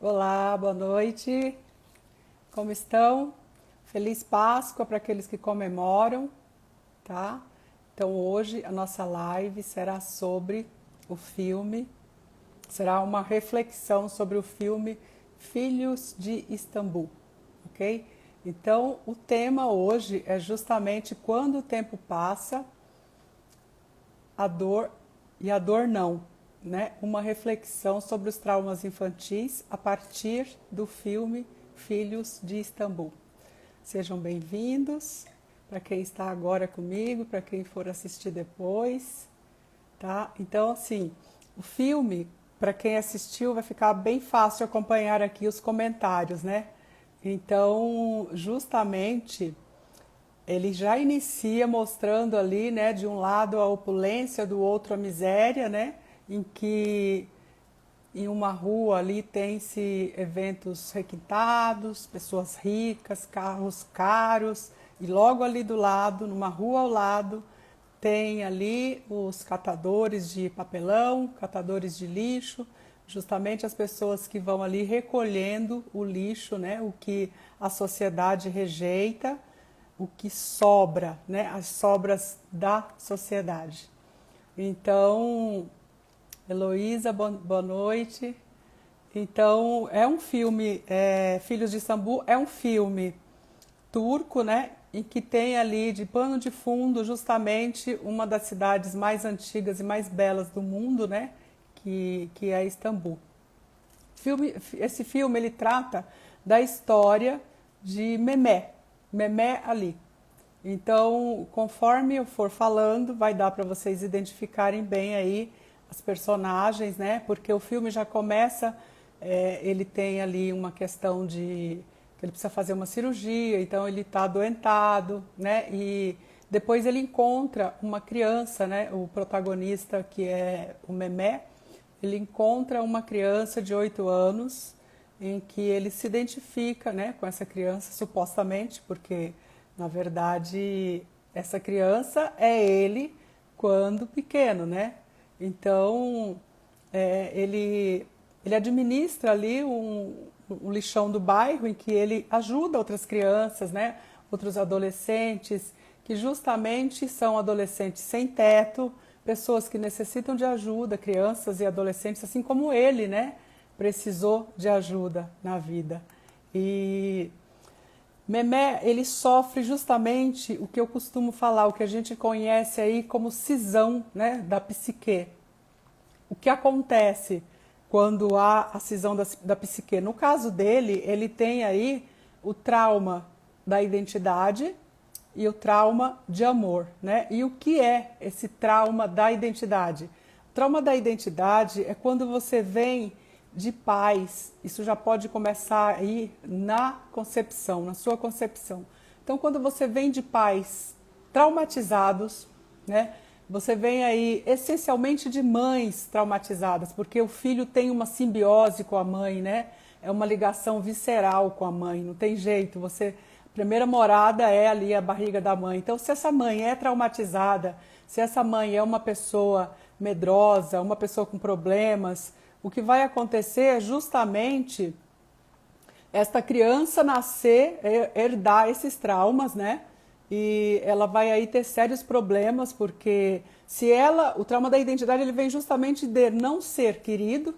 Olá, boa noite. Como estão? Feliz Páscoa para aqueles que comemoram, tá? Então hoje a nossa live será sobre o filme, será uma reflexão sobre o filme Filhos de Istambul, ok? Então o tema hoje é justamente quando o tempo passa, a dor e a dor não, né? Uma reflexão sobre os traumas infantis a partir do filme Filhos de Istambul. Sejam bem-vindos, para quem está agora comigo, para quem for assistir depois, tá? Então, assim, o filme, para quem assistiu, vai ficar bem fácil acompanhar aqui os comentários, né? Então, justamente ele já inicia mostrando ali, né, de um lado a opulência, do outro a miséria, né, em que em uma rua ali tem-se eventos requintados, pessoas ricas, carros caros, e logo ali do lado, numa rua ao lado, tem ali os catadores de papelão, catadores de lixo, justamente as pessoas que vão ali recolhendo o lixo, né, o que a sociedade rejeita, o que sobra, né, as sobras da sociedade. Então, Heloísa, boa noite. Então, é um filme, Filhos de Istambul é um filme turco, né, em que tem ali de pano de fundo justamente uma das cidades mais antigas e mais belas do mundo, né, que é Istambul. Esse filme ele trata da história de Memé Ali. Então, conforme eu for falando, vai dar para vocês identificarem bem aí as personagens, né? Porque o filme já começa, ele tem ali uma questão de que ele precisa fazer uma cirurgia, então ele está adoentado, né? E depois ele encontra uma criança, né? O protagonista, que é o Memé, ele encontra uma criança de 8 anos em que ele se identifica, né, com essa criança, supostamente, porque na verdade essa criança é ele quando pequeno, né? Então ele administra ali um lixão do bairro em que ele ajuda outras crianças, né? Outros adolescentes que justamente são adolescentes sem teto, pessoas que necessitam de ajuda, crianças e adolescentes, assim como ele, né? Precisou de ajuda na vida. E Memé, ele sofre justamente o que eu costumo falar, o que a gente conhece aí como cisão, né, da psique. O que acontece quando há a cisão da psique? No caso dele, ele tem aí o trauma da identidade e o trauma de amor, né? E o que é esse trauma da identidade? O trauma da identidade é quando você vem de pais, isso já pode começar aí na concepção, na sua concepção. Então, quando você vem de pais traumatizados, né? Você vem aí essencialmente de mães traumatizadas, porque o filho tem uma simbiose com a mãe, né? É uma ligação visceral com a mãe, não tem jeito. Você, a primeira morada é ali a barriga da mãe. Então, se essa mãe é traumatizada, se essa mãe é uma pessoa medrosa, uma pessoa com problemas, o que vai acontecer é justamente esta criança nascer, herdar esses traumas, né? E ela vai aí ter sérios problemas, porque se ela, o trauma da identidade, ele vem justamente de não ser querido,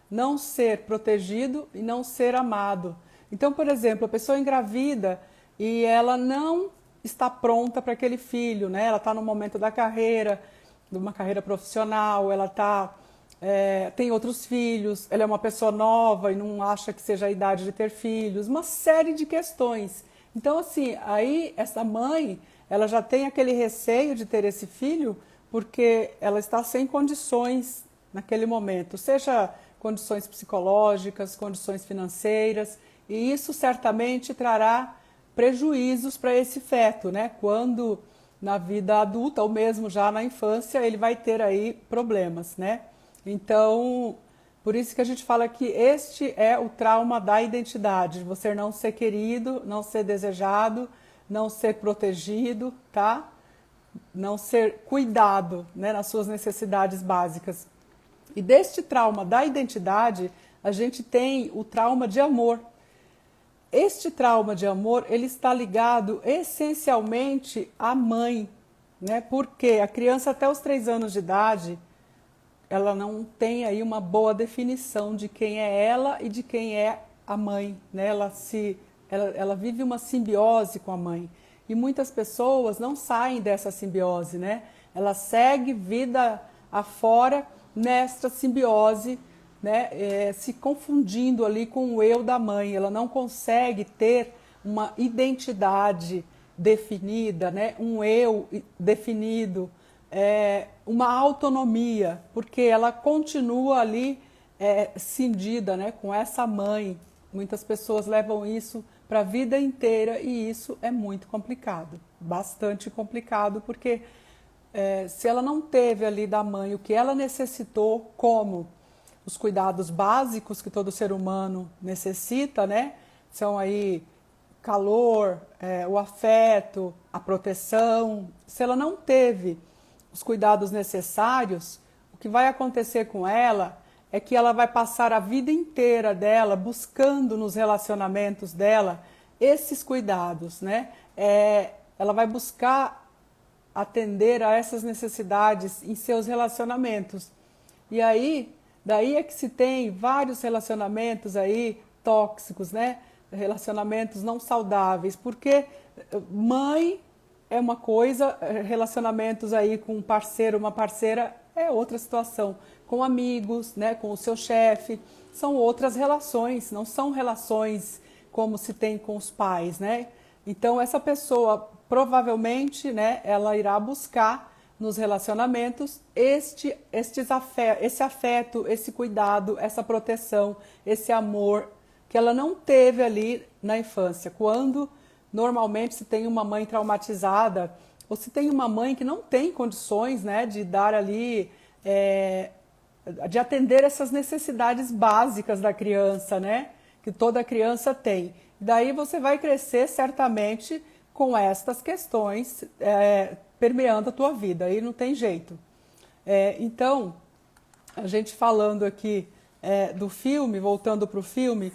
não ser protegido e não ser amado. Então, por exemplo, a pessoa engravida e ela não está pronta para aquele filho, né? Ela está no momento da carreira, de uma carreira profissional, ela tem outros filhos, ela é uma pessoa nova e não acha que seja a idade de ter filhos, uma série de questões. Então, assim, aí essa mãe, ela já tem aquele receio de ter esse filho porque ela está sem condições naquele momento, seja condições psicológicas, condições financeiras, e isso certamente trará prejuízos para esse feto, né? Quando na vida adulta ou mesmo já na infância ele vai ter aí problemas, né? Então, por isso que a gente fala que este é o trauma da identidade, de você não ser querido, não ser desejado, não ser protegido, tá? Não ser cuidado, né, nas suas necessidades básicas. E deste trauma da identidade, a gente tem o trauma de amor. Este trauma de amor, ele está ligado essencialmente à mãe, né? Porque a criança até os 3 anos de idade, ela não tem aí uma boa definição de quem é ela e de quem é a mãe, né? Ela vive uma simbiose com a mãe. E muitas pessoas não saem dessa simbiose, né? Ela segue vida afora nesta simbiose, né? Se confundindo ali com o eu da mãe. Ela não consegue ter uma identidade definida, né? Um eu definido, uma autonomia, porque ela continua ali cindida, né? Com essa mãe. Muitas pessoas levam isso para a vida inteira e isso é muito complicado, bastante complicado, porque se ela não teve ali da mãe o que ela necessitou, como os cuidados básicos que todo ser humano necessita, né? São aí calor, o afeto, a proteção. Se ela não teve os cuidados necessários, o que vai acontecer com ela é que ela vai passar a vida inteira dela buscando nos relacionamentos dela esses cuidados, né? Ela vai buscar atender a essas necessidades em seus relacionamentos. E aí, daí é que se tem vários relacionamentos aí tóxicos, né? Relacionamentos não saudáveis, porque mãe é uma coisa, relacionamentos aí com um parceiro, uma parceira é outra situação, com amigos, né, com o seu chefe, são outras relações, não são relações como se tem com os pais, né? Então essa pessoa provavelmente, né, ela irá buscar nos relacionamentos esse afeto, esse cuidado, essa proteção, esse amor que ela não teve ali na infância. Quando normalmente se tem uma mãe traumatizada ou se tem uma mãe que não tem condições, né, de dar ali, de atender essas necessidades básicas da criança, né, que toda criança tem. Daí você vai crescer certamente com estas questões permeando a tua vida, aí não tem jeito. Então, a gente falando aqui do filme, voltando para o filme,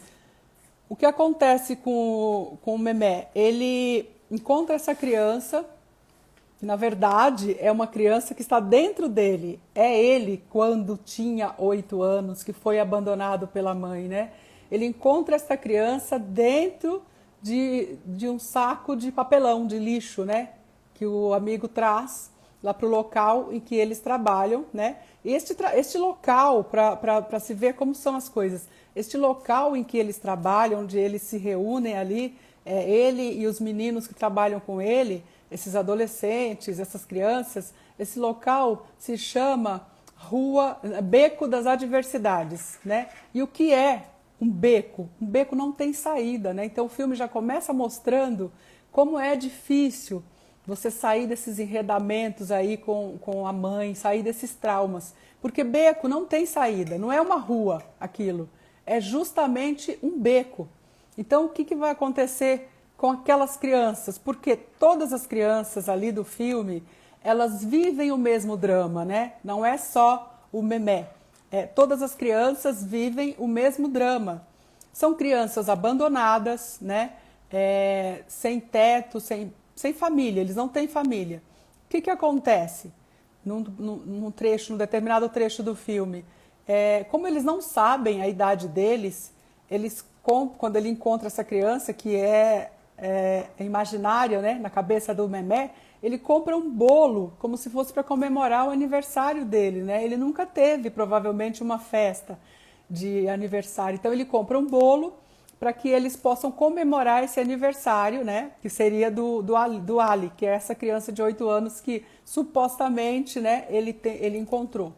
o que acontece com o Memé? Ele encontra essa criança, que na verdade é uma criança que está dentro dele. É ele, quando tinha 8 anos, que foi abandonado pela mãe, né? Ele encontra essa criança dentro de um saco de papelão, de lixo, né? Que o amigo traz lá para o local em que eles trabalham, né? Este local, para se ver como são as coisas, este local em que eles trabalham, onde eles se reúnem ali, ele e os meninos que trabalham com ele, esses adolescentes, essas crianças, esse local se chama Beco das Adversidades, né? E o que é um beco? Um beco não tem saída, né? Então o filme já começa mostrando como é difícil você sair desses enredamentos aí com a mãe, sair desses traumas. Porque beco não tem saída, não é uma rua aquilo, é justamente um beco. Então o que vai acontecer com aquelas crianças? Porque todas as crianças ali do filme, elas vivem o mesmo drama, né? Não é só o Memé. Todas as crianças vivem o mesmo drama. São crianças abandonadas, né? Sem teto, sem família, eles não têm família. O que acontece num determinado trecho do filme? Como eles não sabem a idade deles, quando ele encontra essa criança, que é imaginária, né, na cabeça do Memé, ele compra um bolo como se fosse para comemorar o aniversário dele, né? Ele nunca teve, provavelmente, uma festa de aniversário. Então ele compra um bolo para que eles possam comemorar esse aniversário, né? Que seria do Ali, que é essa criança de 8 anos que supostamente, né, ele encontrou.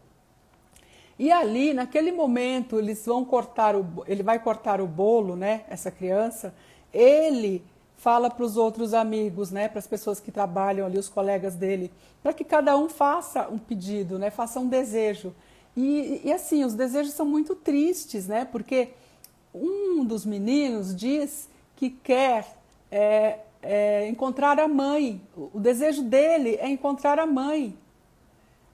E ali, naquele momento, ele vai cortar o bolo, né? Essa criança, ele fala para os outros amigos, né, para as pessoas que trabalham ali, os colegas dele, para que cada um faça um pedido, né, faça um desejo. E assim, os desejos são muito tristes, né, porque um dos meninos diz que quer encontrar a mãe, o desejo dele é encontrar a mãe.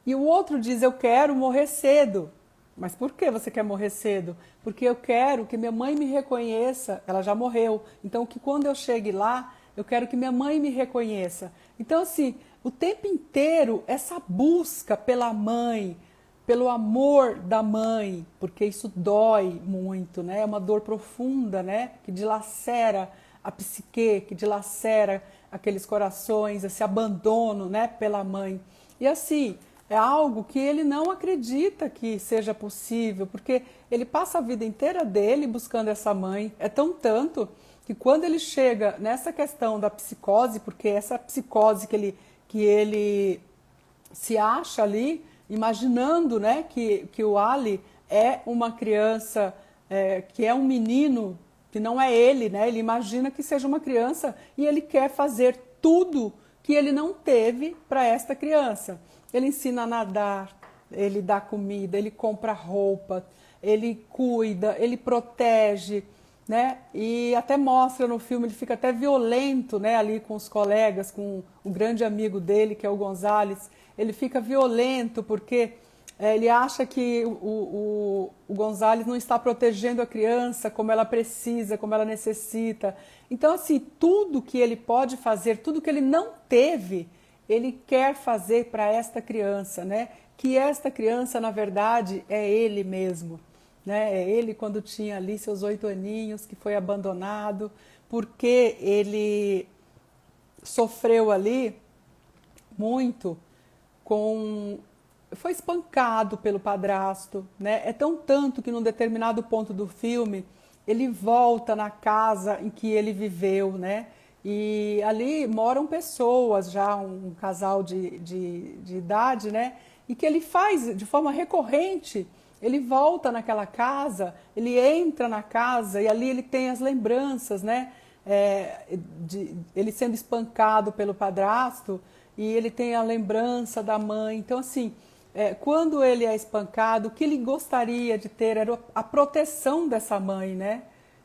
E o outro diz, eu quero morrer cedo. Mas por que você quer morrer cedo? Porque eu quero que minha mãe me reconheça. Ela já morreu. Então, que quando eu chegue lá, eu quero que minha mãe me reconheça. Então, assim, o tempo inteiro, essa busca pela mãe, pelo amor da mãe, porque isso dói muito, né? É uma dor profunda, né? Que dilacera a psique, que dilacera aqueles corações, esse abandono, né? Pela mãe. E assim, é algo que ele não acredita que seja possível, porque ele passa a vida inteira dele buscando essa mãe. É tão tanto que quando ele chega nessa questão da psicose, porque essa psicose que ele se acha ali, imaginando, né, que o Ali é uma criança, que é um menino, que não é ele, né? Ele imagina que seja uma criança e ele quer fazer tudo que ele não teve para esta criança. Ele ensina a nadar, ele dá comida, ele compra roupa, ele cuida, ele protege, né? E até mostra no filme, ele fica até violento, né? Ali com os colegas, com o grande amigo dele, que é o Gonzales. Ele fica violento porque ele acha que o Gonzales não está protegendo a criança como ela precisa, como ela necessita. Então, assim, tudo que ele pode fazer, tudo que ele não teve, ele quer fazer para esta criança, né? Que esta criança, na verdade, é ele mesmo, né? É ele quando tinha ali seus 8 aninhos, que foi abandonado, porque ele sofreu ali muito foi espancado pelo padrasto, né? É tão tanto que num determinado ponto do filme ele volta na casa em que ele viveu, né? E ali moram pessoas, já um casal de idade, né? E que ele faz de forma recorrente, ele volta naquela casa, ele entra na casa e ali ele tem as lembranças, né? Ele sendo espancado pelo padrasto e ele tem a lembrança da mãe. Então, assim, quando ele é espancado, o que ele gostaria de ter era a proteção dessa mãe, né?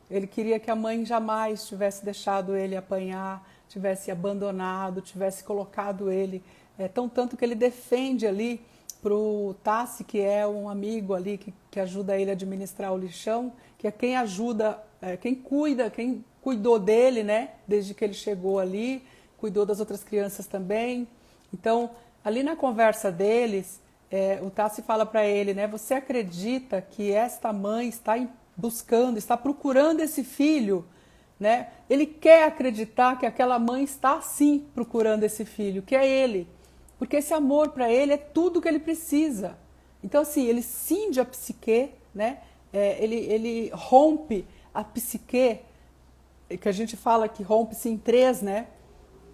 Ele queria que a mãe jamais tivesse deixado ele apanhar, tivesse abandonado, tivesse colocado ele. Tão tanto que ele defende ali para o Tassi, que é um amigo ali que ajuda ele a administrar o lixão, que é quem ajuda, quem cuidou dele, né? Desde que ele chegou ali, cuidou das outras crianças também. Então, ali na conversa deles, o Tassi fala para ele, né? Você acredita que esta mãe está buscando, está procurando esse filho, né? Ele quer acreditar que aquela mãe está sim procurando esse filho, que é ele, porque esse amor para ele é tudo que ele precisa. Então assim, ele cinge a psique, né? Ele rompe a psique, que a gente fala que rompe-se em três, né?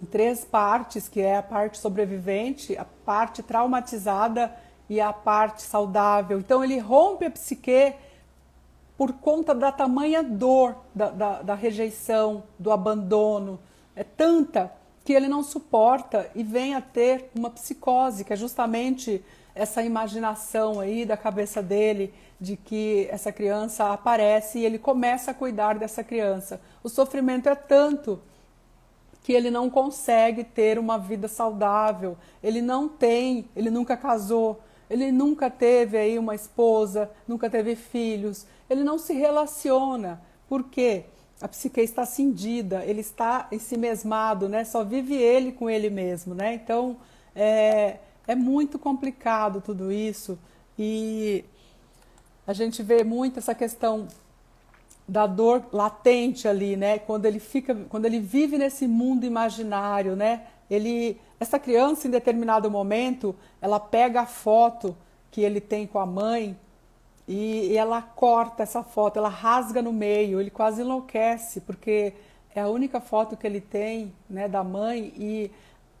Em três partes, que é a parte sobrevivente, a parte traumatizada e a parte saudável. Então ele rompe a psique por conta da tamanha dor, da rejeição, do abandono. É tanta que ele não suporta e vem a ter uma psicose, que é justamente essa imaginação aí da cabeça dele de que essa criança aparece e ele começa a cuidar dessa criança. O sofrimento é tanto que ele não consegue ter uma vida saudável, ele nunca casou, ele nunca teve aí uma esposa, nunca teve filhos, ele não se relaciona. Por quê? A psique está cindida, ele está ensimesmado, né? Só vive ele com ele mesmo, né? Então, é muito complicado tudo isso e a gente vê muito essa questão da dor latente ali, né? Quando ele vive nesse mundo imaginário, né? Essa criança, em determinado momento, ela pega a foto que ele tem com a mãe e ela corta essa foto, ela rasga no meio, ele quase enlouquece, porque é a única foto que ele tem, né, da mãe, e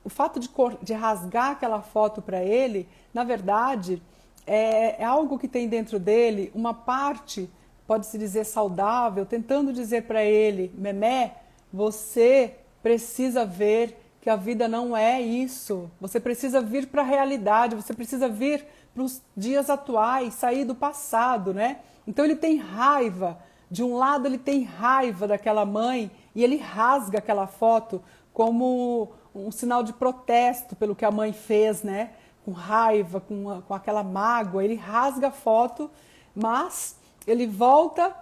o fato de rasgar aquela foto para ele, na verdade, é algo que tem dentro dele, uma parte, pode-se dizer saudável, tentando dizer para ele, Memé, você precisa ver que a vida não é isso, você precisa vir para a realidade, você precisa vir para os dias atuais, sair do passado, né? Então ele tem raiva, de um lado ele tem raiva daquela mãe e ele rasga aquela foto como um sinal de protesto pelo que a mãe fez, né? Com raiva, com aquela mágoa, ele rasga a foto Mas ele volta,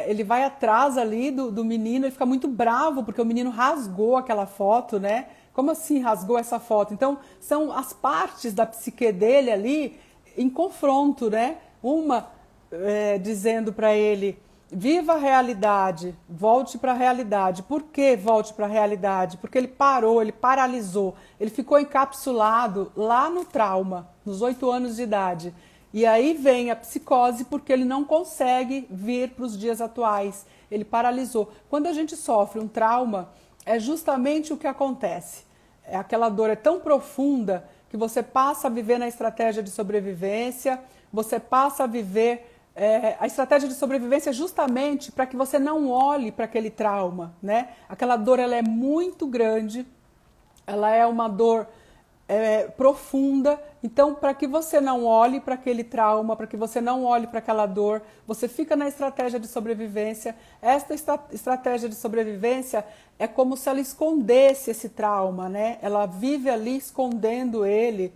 ele vai atrás ali do menino, ele fica muito bravo porque o menino rasgou aquela foto, né? Como assim rasgou essa foto? Então, são as partes da psique dele ali em confronto, né? Uma dizendo para ele, viva a realidade, volte para a realidade. Por que volte para a realidade? Porque ele parou, ele paralisou, ele ficou encapsulado lá no trauma, nos 8 anos de idade. E aí vem a psicose porque ele não consegue vir para os dias atuais. Ele paralisou. Quando a gente sofre um trauma, é justamente o que acontece. Aquela dor é tão profunda que você passa a viver na estratégia de sobrevivência, você passa a viver a estratégia de sobrevivência justamente para que você não olhe para aquele trauma, né? Aquela dor ela é muito grande, ela é uma dor profunda, então para que você não olhe para aquele trauma, para que você não olhe para aquela dor, você fica na estratégia de sobrevivência. Esta estratégia de sobrevivência é como se ela escondesse esse trauma, né? Ela vive ali escondendo ele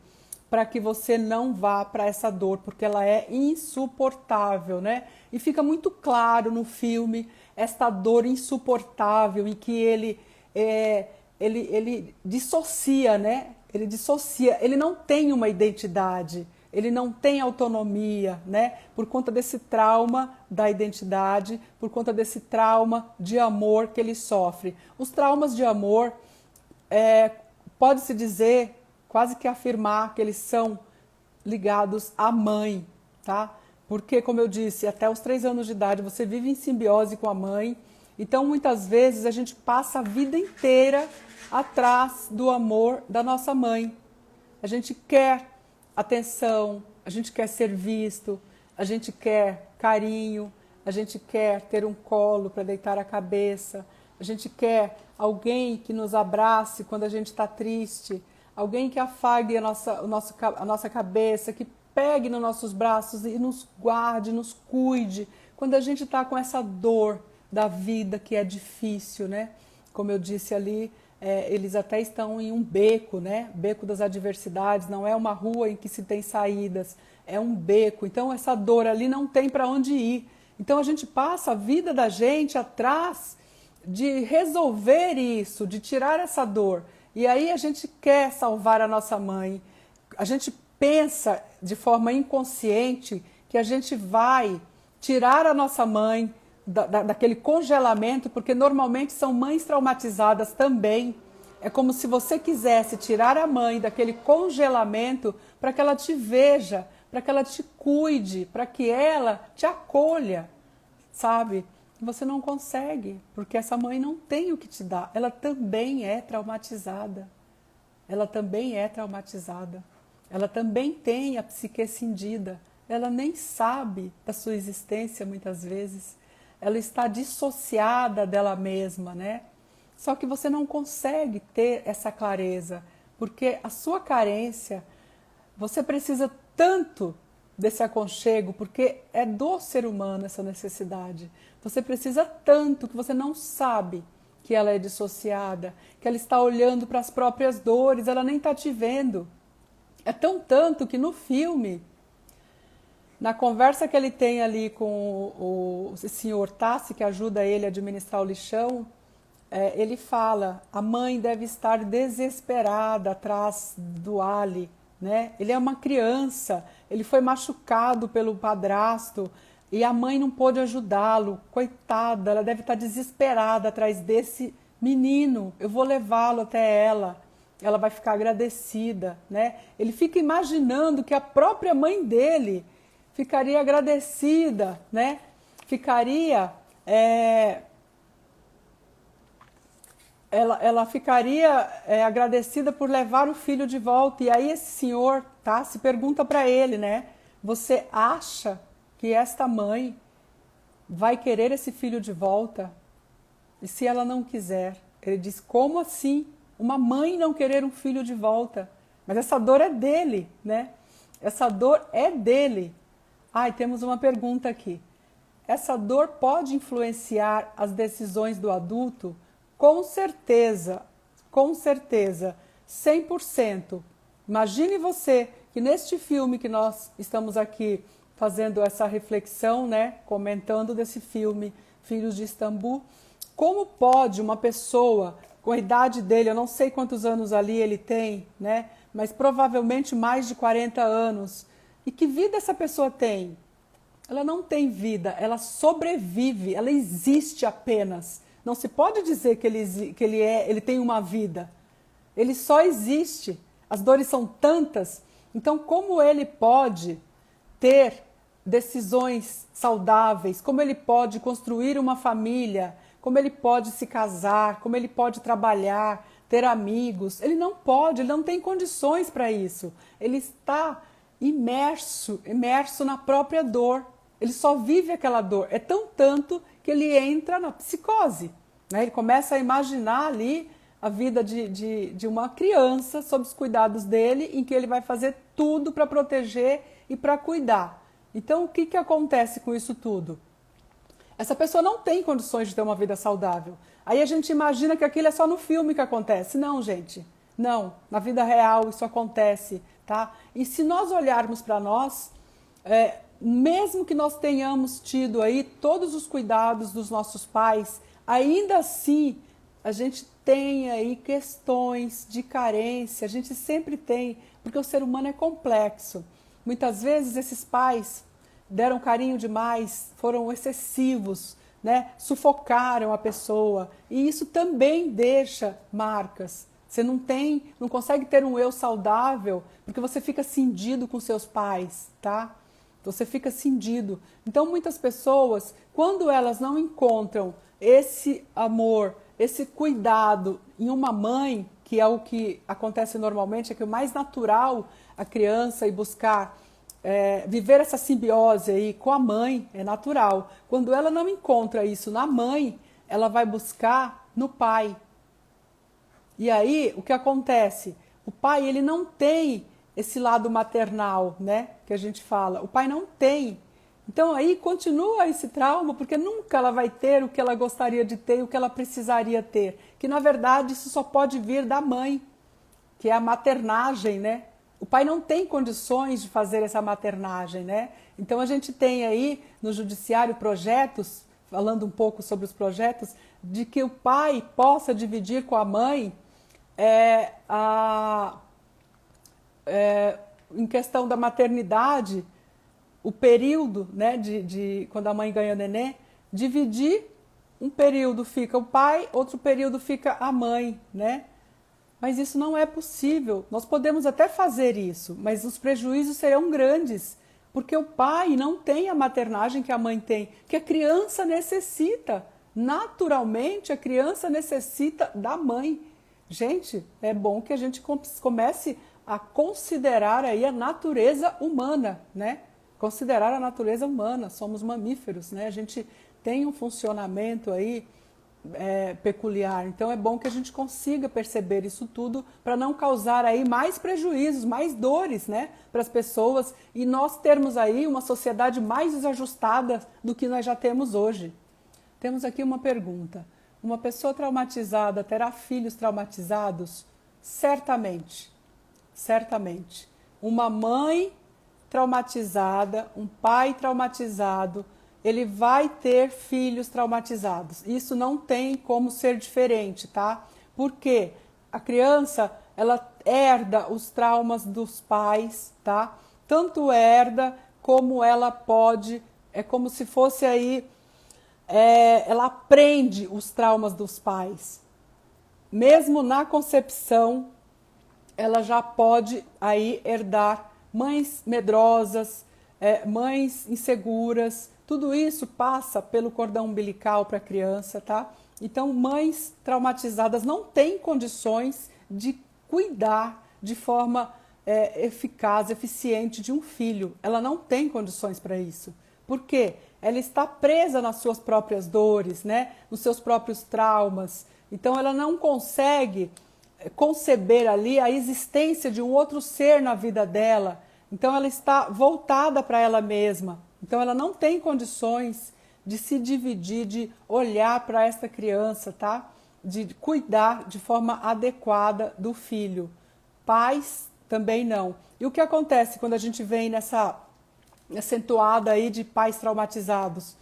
para que você não vá para essa dor, porque ela é insuportável, né? E fica muito claro no filme esta dor insuportável em que ele dissocia, né? Ele dissocia, ele não tem uma identidade, ele não tem autonomia, né? Por conta desse trauma da identidade, por conta desse trauma de amor que ele sofre. Os traumas de amor, pode-se dizer, quase que afirmar que eles são ligados à mãe, tá? Porque, como eu disse, até os 3 anos de idade você vive em simbiose com a mãe, então muitas vezes a gente passa a vida inteira atrás do amor da nossa mãe. A gente quer atenção, a gente quer ser visto, a gente quer carinho, a gente quer ter um colo para deitar a cabeça, a gente quer alguém que nos abrace quando a gente está triste, alguém que afague a nossa cabeça, que pegue nos nossos braços e nos guarde, nos cuide, quando a gente está com essa dor da vida que é difícil, né? Como eu disse ali, eles até estão em um beco, né? Beco das adversidades, não é uma rua em que se tem saídas, é um beco. Então essa dor ali não tem para onde ir. Então a gente passa a vida da gente atrás de resolver isso, de tirar essa dor. E aí a gente quer salvar a nossa mãe. A gente pensa de forma inconsciente que a gente vai tirar a nossa mãe daquele congelamento, porque normalmente são mães traumatizadas também. É como se você quisesse tirar a mãe daquele congelamento para que ela te veja, para que ela te cuide, para que ela te acolha, sabe? Você não consegue, porque essa mãe não tem o que te dar. Ela também é traumatizada. Ela também é traumatizada. Ela também tem a psique cindida. Ela nem sabe da sua existência muitas vezes. Ela está dissociada dela mesma, né? Só que você não consegue ter essa clareza, porque a sua carência, você precisa tanto desse aconchego, porque é do ser humano essa necessidade. Você precisa tanto que você não sabe que ela é dissociada, que ela está olhando para as próprias dores, ela nem está te vendo. É tão tanto que no filme, na conversa que ele tem ali com o senhor Tassi, que ajuda ele a administrar o lixão, ele fala, a mãe deve estar desesperada atrás do Ali, né? Ele é uma criança, ele foi machucado pelo padrasto e a mãe não pôde ajudá-lo, coitada, ela deve estar desesperada atrás desse menino, eu vou levá-lo até ela vai ficar agradecida, né? Ele fica imaginando que a própria mãe dele ficaria agradecida, né? Ficaria, ela ficaria agradecida por levar o filho de volta. E aí esse senhor, tá, se pergunta para ele, né? Você acha que esta mãe vai querer esse filho de volta? E se ela não quiser? Ele diz, como assim? Uma mãe não querer um filho de volta? Mas essa dor é dele, né? Essa dor é dele. E temos uma pergunta aqui. Essa dor pode influenciar as decisões do adulto? Com certeza, 100%. Imagine você que neste filme que nós estamos aqui fazendo essa reflexão, né, comentando desse filme Filhos de Istambul. Como pode uma pessoa com a idade dele, eu não sei quantos anos ali ele tem, né, mas provavelmente mais de 40 anos. E que vida essa pessoa tem? Ela não tem vida, ela sobrevive, ela existe apenas. Não se pode dizer que ele tem uma vida. Ele só existe. As dores são tantas. Então, como ele pode ter decisões saudáveis? Como ele pode construir uma família? Como ele pode se casar? Como ele pode trabalhar, ter amigos? Ele não pode, ele não tem condições para isso. Ele está imerso na própria dor. Ele só vive aquela dor. É tanto que ele entra na psicose, né? Ele começa a imaginar ali a vida de uma criança sob os cuidados dele, em que ele vai fazer tudo para proteger e para cuidar. Então, o que acontece com isso tudo? Essa pessoa não tem condições de ter uma vida saudável. Aí a gente imagina que aquilo é só no filme que acontece. Não, gente. Não. Na vida real isso acontece, tá? E se nós olharmos para nós, mesmo que nós tenhamos tido aí todos os cuidados dos nossos pais, ainda assim a gente tem aí questões de carência, a gente sempre tem, porque o ser humano é complexo. Muitas vezes esses pais deram carinho demais, foram excessivos, né? Sufocaram a pessoa, e isso também deixa marcas. Você não consegue ter um eu saudável porque você fica cindido com seus pais, tá? Você fica cindido. Então muitas pessoas, quando elas não encontram esse amor, esse cuidado em uma mãe, que é o que acontece normalmente, é que o mais natural a criança ir buscar viver essa simbiose aí com a mãe, é natural. Quando ela não encontra isso na mãe, ela vai buscar no pai. E aí, o que acontece? O pai, ele não tem esse lado maternal, né, que a gente fala. O pai não tem. Então aí continua esse trauma, porque nunca ela vai ter o que ela gostaria de ter, o que ela precisaria ter. Que na verdade isso só pode vir da mãe, que é a maternagem, né? O pai não tem condições de fazer essa maternagem, né? Então a gente tem aí no judiciário projetos, falando um pouco sobre os projetos, de que o pai possa dividir com a mãe em questão da maternidade, o período, né, de quando a mãe ganha neném, dividir, um período fica o pai, outro período fica a mãe, né? Mas isso não é possível. Nós podemos até fazer isso, mas os prejuízos serão grandes, porque o pai não tem a maternagem que a mãe tem, que a criança necessita. Naturalmente, a criança necessita da mãe. Gente, é bom que a gente comece a considerar aí a natureza humana, né? Considerar a natureza humana, somos mamíferos, né? A gente tem um funcionamento aí peculiar, então é bom que a gente consiga perceber isso tudo para não causar aí mais prejuízos, mais dores, né, para as pessoas, e nós termos aí uma sociedade mais desajustada do que nós já temos hoje. Temos aqui uma pergunta: uma pessoa traumatizada terá filhos traumatizados? Certamente, certamente. Uma mãe traumatizada, um pai traumatizado, ele vai ter filhos traumatizados. Isso não tem como ser diferente, tá? Porque a criança, ela herda os traumas dos pais, tá? Tanto herda como ela pode, é como se fosse aí, ela aprende os traumas dos pais. Mesmo na concepção, ela já pode aí herdar mães medrosas, mães inseguras. Tudo isso passa pelo cordão umbilical para a criança, tá? Então, mães traumatizadas não têm condições de cuidar de forma eficaz, eficiente de um filho. Ela não tem condições para isso. Por quê? Ela está presa nas suas próprias dores, né? Nos seus próprios traumas. Então, ela não consegue conceber ali a existência de um outro ser na vida dela. Então, ela está voltada para ela mesma. Então, ela não tem condições de se dividir, de olhar para esta criança, tá? De cuidar de forma adequada do filho. Pais também não. E o que acontece quando a gente vem acentuada aí de pais traumatizados.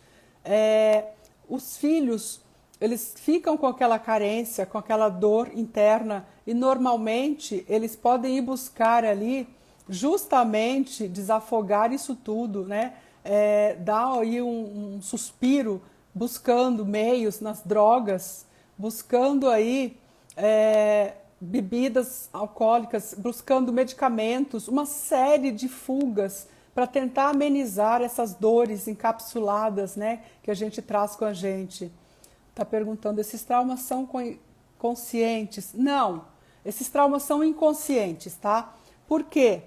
Os filhos, eles ficam com aquela carência, com aquela dor interna e normalmente eles podem ir buscar ali justamente desafogar isso tudo, né? Dar aí um suspiro buscando meios nas drogas, buscando aí bebidas alcoólicas, buscando medicamentos, uma série de fugas para tentar amenizar essas dores encapsuladas, né, que a gente traz com a gente. Está perguntando, esses traumas são conscientes? Não, esses traumas são inconscientes, tá? Por quê?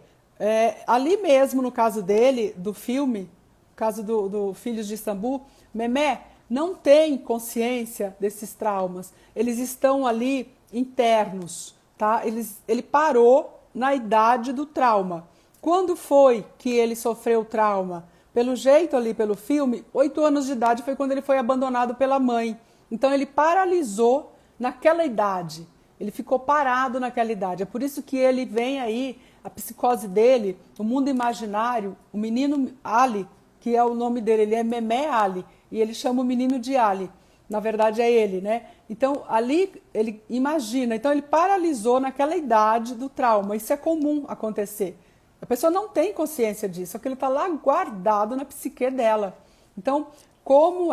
Ali mesmo, no caso dele, do filme, no caso do Filhos de Istambul, Memé não tem consciência desses traumas. Eles estão ali internos, tá? Ele parou na idade do trauma. Quando foi que ele sofreu o trauma? Pelo jeito ali, pelo filme, 8 anos de idade foi quando ele foi abandonado pela mãe. Então ele paralisou naquela idade. Ele ficou parado naquela idade. É por isso que ele vem aí, a psicose dele, o mundo imaginário, o menino Ali, que é o nome dele, ele é Memé Ali, e ele chama o menino de Ali. Na verdade é ele, né? Então ali ele imagina, então ele paralisou naquela idade do trauma. Isso é comum acontecer. A pessoa não tem consciência disso, só que ele está lá guardado na psique dela. Então, o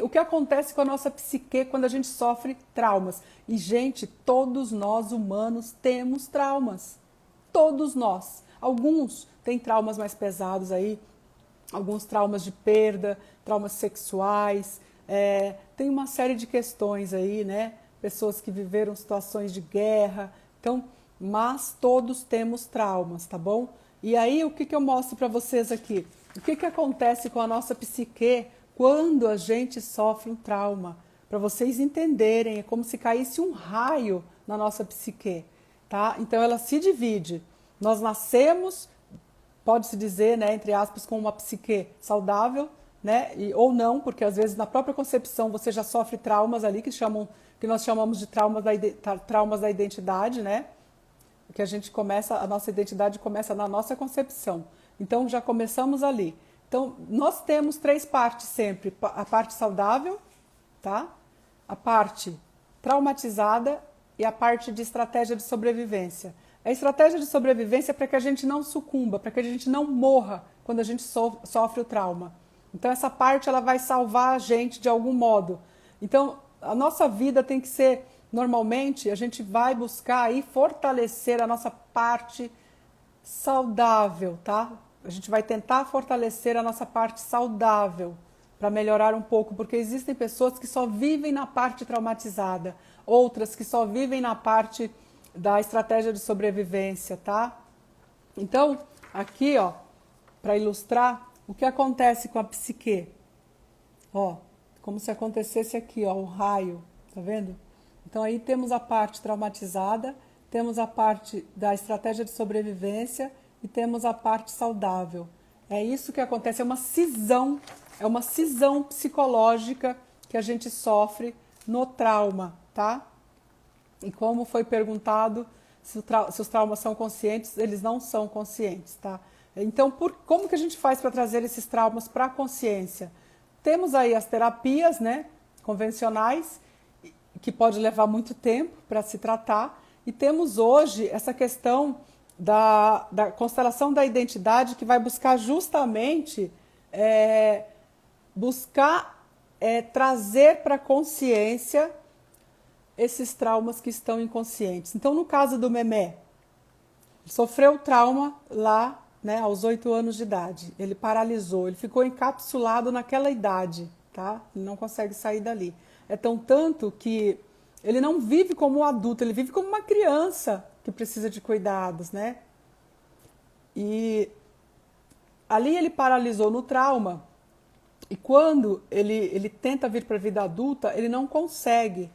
que acontece com a nossa psique quando a gente sofre traumas? E, gente, todos nós humanos temos traumas. Todos nós. Alguns têm traumas mais pesados aí, alguns traumas de perda, traumas sexuais, tem uma série de questões aí, né? Pessoas que viveram situações de guerra, então, mas todos temos traumas, tá bom? E aí, o que eu mostro para vocês aqui? O que acontece com a nossa psique quando a gente sofre um trauma? Para vocês entenderem, é como se caísse um raio na nossa psique, tá? Então, ela se divide. Nós nascemos, pode-se dizer, né, entre aspas, com uma psique saudável, né, ou não, porque às vezes na própria concepção você já sofre traumas ali que nós chamamos de traumas da identidade, né? Que a nossa identidade começa na nossa concepção. Então já começamos ali. Então nós temos 3 partes sempre: a parte saudável, tá? A parte traumatizada e a parte de estratégia de sobrevivência. A estratégia de sobrevivência é para que a gente não sucumba, para que a gente não morra quando a gente sofre o trauma. Então essa parte ela vai salvar a gente de algum modo. Então a nossa vida tem que ser, normalmente, a gente vai buscar aí fortalecer a nossa parte saudável, tá? A gente vai tentar fortalecer a nossa parte saudável para melhorar um pouco, porque existem pessoas que só vivem na parte traumatizada, outras que só vivem na parte da estratégia de sobrevivência, tá? Então, aqui, ó, para ilustrar o que acontece com a psique. Ó, como se acontecesse aqui, ó, um raio, tá vendo? Então aí temos a parte traumatizada, temos a parte da estratégia de sobrevivência e temos a parte saudável. É isso que acontece, é uma cisão psicológica que a gente sofre no trauma, tá? E como foi perguntado se os traumas são conscientes, eles não são conscientes, tá? Então, como que a gente faz para trazer esses traumas para a consciência? Temos aí as terapias, né, convencionais, que pode levar muito tempo para se tratar, e temos hoje essa questão da constelação da identidade, que vai buscar justamente trazer para a consciência esses traumas que estão inconscientes. Então, no caso do Memé, sofreu trauma lá, né, aos 8 anos de idade. Ele paralisou, ele ficou encapsulado naquela idade, tá? Ele não consegue sair dali. É tanto que ele não vive como um adulto, ele vive como uma criança que precisa de cuidados, né? E ali ele paralisou no trauma, e quando ele tenta vir para a vida adulta, ele não consegue,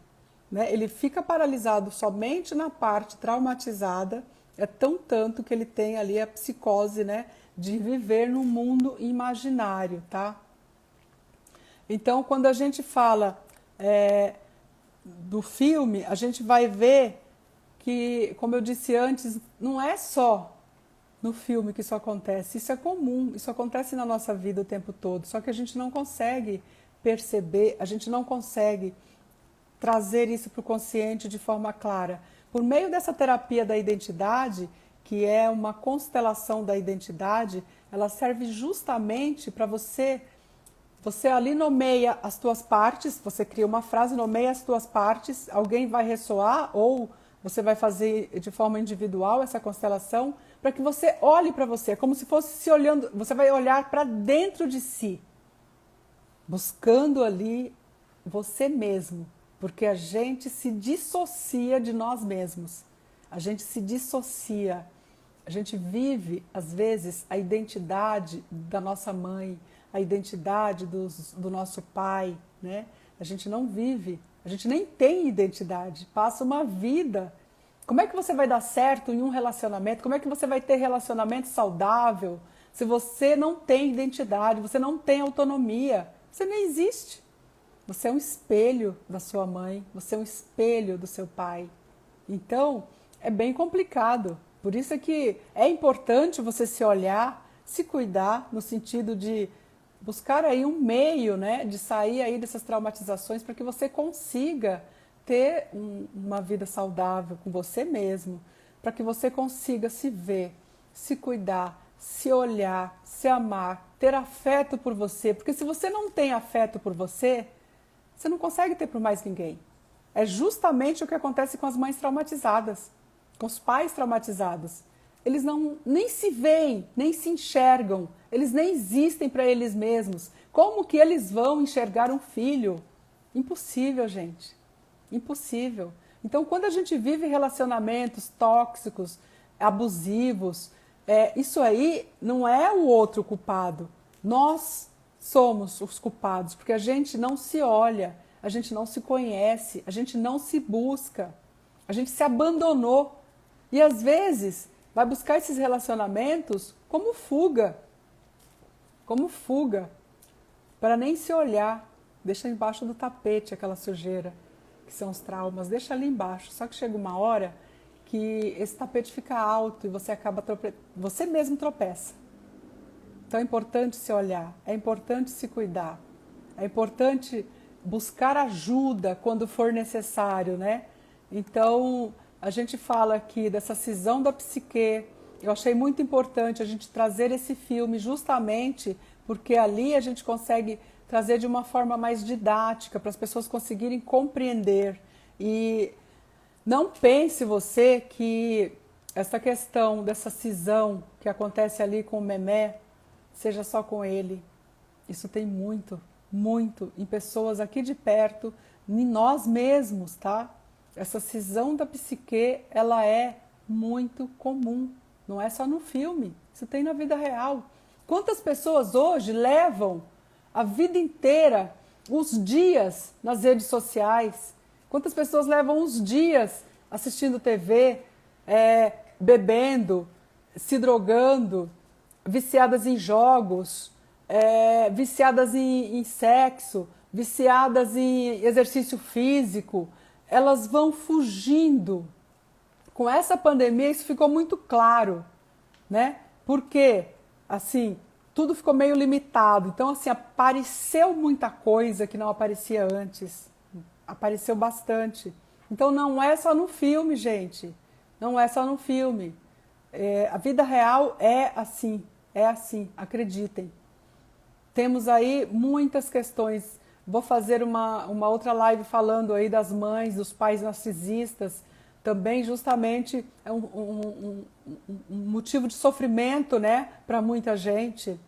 né? Ele fica paralisado somente na parte traumatizada. É tanto que ele tem ali a psicose, né, de viver no mundo imaginário, tá? Então, quando a gente fala do filme, a gente vai ver que, como eu disse antes, não no filme que isso acontece. Isso é comum, isso acontece na nossa vida o tempo todo, só que a gente não consegue perceber, a gente não consegue trazer isso para o consciente de forma clara. Por meio dessa terapia da identidade, que é uma constelação da identidade, ela serve justamente para você ali nomeia as tuas partes, você cria uma frase, nomeia as tuas partes, alguém vai ressoar ou você vai fazer de forma individual essa constelação para que você olhe para você, é como se fosse se olhando, você vai olhar para dentro de si, buscando ali você mesmo, porque a gente se dissocia de nós mesmos, a gente se dissocia, a gente vive, às vezes, a identidade da nossa mãe, a identidade do nosso pai, né? A gente não vive, a gente nem tem identidade, passa uma vida. Como é que você vai dar certo em um relacionamento? Como é que você vai ter relacionamento saudável se você não tem identidade, você não tem autonomia? Você nem existe. Você é um espelho da sua mãe, você é um espelho do seu pai. Então, é bem complicado. Por isso é que é importante você se olhar, se cuidar, no sentido de buscar aí um meio, né, de sair aí dessas traumatizações para que você consiga ter uma vida saudável com você mesmo, para que você consiga se ver, se cuidar, se olhar, se amar, ter afeto por você, porque se você não tem afeto por você, você não consegue ter por mais ninguém. É justamente o que acontece com as mães traumatizadas, com os pais traumatizados. Eles nem se veem, nem se enxergam, eles nem existem para eles mesmos. Como que eles vão enxergar um filho? Impossível, gente. Impossível. Então, quando a gente vive relacionamentos tóxicos, abusivos, isso aí não é o outro culpado. Nós somos os culpados, porque a gente não se olha, a gente não se conhece, a gente não se busca, a gente se abandonou. E às vezes vai buscar esses relacionamentos como fuga, para nem se olhar. Deixa embaixo do tapete aquela sujeira, que são os traumas, deixa ali embaixo. Só que chega uma hora que esse tapete fica alto e você acaba você mesmo tropeça. Então é importante se olhar, é importante se cuidar, é importante buscar ajuda quando for necessário, né? Então, a gente fala aqui dessa cisão da psique. Eu achei muito importante a gente trazer esse filme justamente porque ali a gente consegue trazer de uma forma mais didática para as pessoas conseguirem compreender. E não pense você que essa questão dessa cisão que acontece ali com o Memé seja só com ele. Isso tem muito, muito em pessoas aqui de perto, em nós mesmos, tá? Essa cisão da psique, ela é muito comum. Não é só no filme, isso tem na vida real. Quantas pessoas hoje levam a vida inteira, os dias nas redes sociais? Quantas pessoas levam os dias assistindo TV, bebendo, se drogando, viciadas em jogos, viciadas em sexo, viciadas em exercício físico? Elas vão fugindo. Com essa pandemia isso ficou muito claro, né? Porque, assim, tudo ficou meio limitado. Então, assim, apareceu muita coisa que não aparecia antes. Apareceu bastante. Então, não é só no filme, gente. Não é só no filme. A vida real é assim, acreditem. Temos aí muitas questões. Vou fazer uma outra live falando aí das mães, dos pais narcisistas. Também justamente é um motivo de sofrimento, né, para muita gente.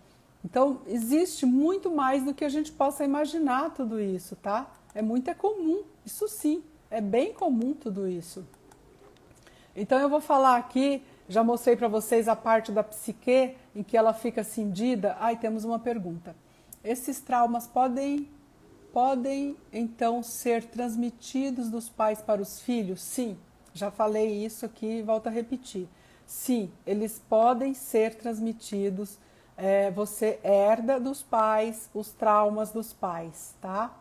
Então, existe muito mais do que a gente possa imaginar tudo isso, tá? É comum, isso sim, é bem comum tudo isso. Então, eu vou falar aqui, já mostrei para vocês a parte da psique, em que ela fica cindida. Ai, temos uma pergunta. Esses traumas podem então ser transmitidos dos pais para os filhos? Sim, já falei isso aqui e volto a repetir. Sim, eles podem ser transmitidos. Você herda dos pais os traumas dos pais, tá?